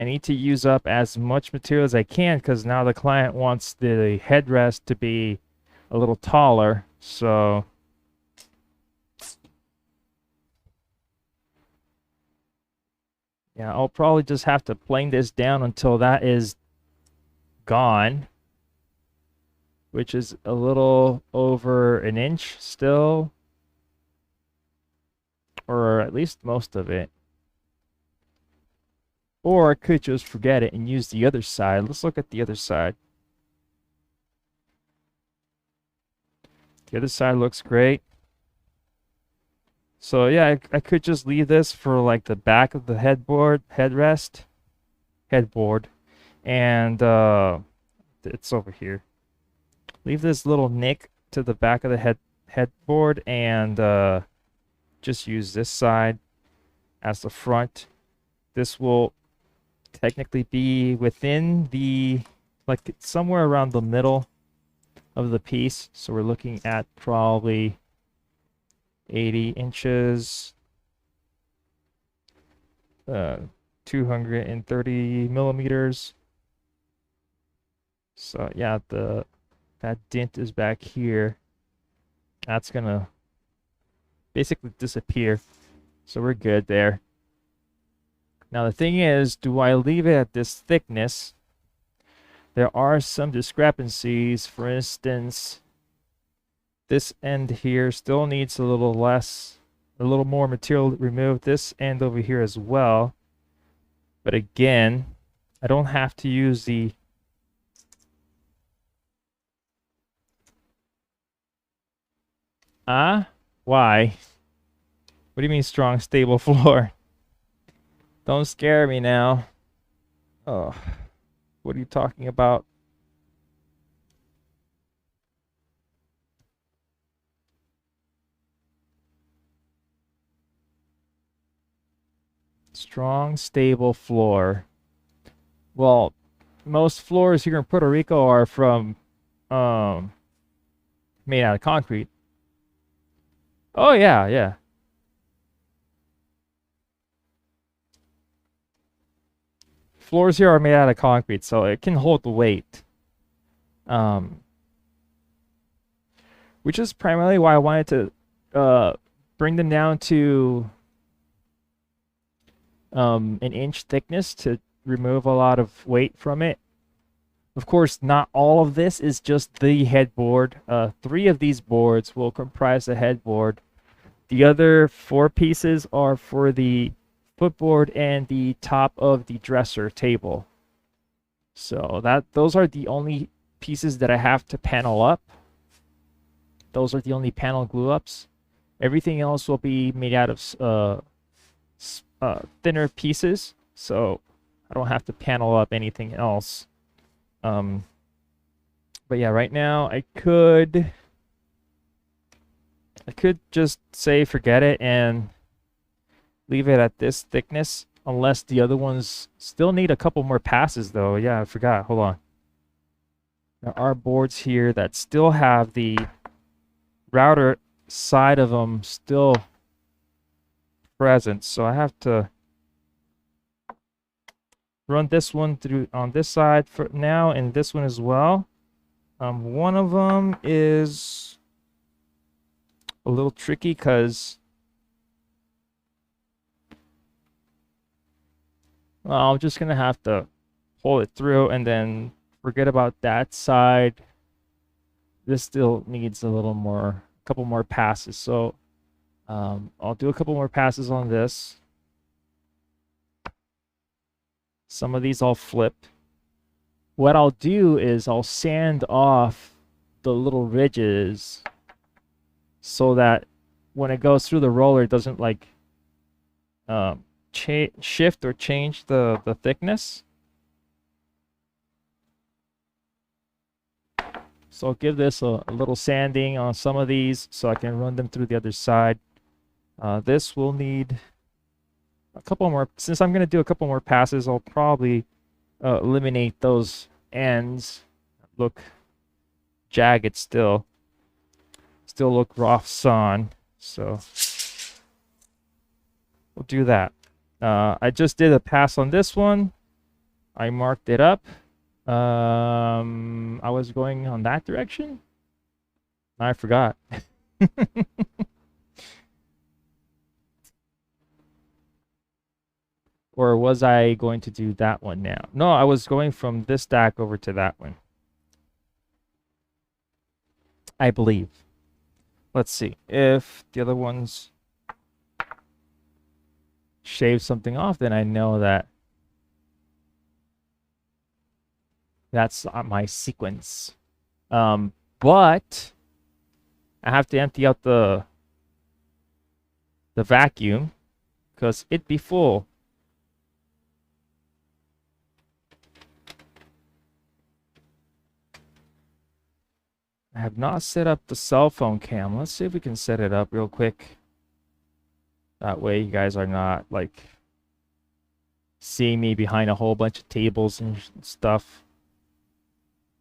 I need to use up as much material as I can because now the client wants the headrest to be a little taller. So yeah, I'll probably just have to plane this down until that is gone, which is a little over an inch still, or at least most of it. Or I could just forget it and use the other side. Let's look at the other side. The other side looks great. So yeah, I could just leave this for like the back of the headboard, and it's over here. Leave this little nick to the back of the headboard, and just use this side as the front. This will technically be within the, like, somewhere around the middle of the piece. So we're looking at probably 80 inches, 230 millimeters. So yeah, that dent is back here. That's gonna basically disappear. So we're good there. Now the thing is, do I leave it at this thickness? There are some discrepancies. For instance, this end here still needs a little more material removed. This end over here as well. But again, I don't have to use the why? What do you mean strong, stable floor? Don't scare me now. Oh, what are you talking about? Strong, stable floor. Well, most floors here in Puerto Rico are from made out of concrete. Oh yeah, yeah. Floors here are made out of concrete, so it can hold the weight. Which is primarily why I wanted to bring them down to an inch thickness to remove a lot of weight from it. Of course, not all of this is just the headboard. 3 of these boards will comprise the headboard. The other 4 pieces are for the footboard and the top of the dresser table. So those are the only pieces that I have to panel up. Those are the only panel glue ups. Everything else will be made out of thinner pieces, so I don't have to panel up anything else. But yeah, right now I could just say forget it and leave it at this thickness, unless the other ones still need a couple more passes though. Yeah, I forgot. Hold on. There are boards here that still have the router side of them still present, so I have to run this one through on this side for now, and this one as well. One of them is a little tricky because, well, I'm just gonna have to pull it through and then forget about that side. This still needs a couple more passes, so I'll do a couple more passes on this. Some of these I'll flip. What I'll do is I'll sand off the little ridges so that when it goes through the roller, it doesn't like shift or change the thickness. So I'll give this a little sanding on some of these so I can run them through the other side. This will need a couple more. Since I'm going to do a couple more passes, I'll probably eliminate those ends. Look jagged still. Still look rough sawn. So we'll do that. I just did a pass on this one. I marked it up. I was going on that direction. I forgot. Or was I going to do that one now? No, I was going from this stack over to that one. I believe. Let's see. If the other ones shave something off, then I know that that's my sequence. But I have to empty out the vacuum because it'd be full. I have not set up the cell phone cam. Let's see if we can set it up real quick. That way you guys are not like seeing me behind a whole bunch of tables and stuff.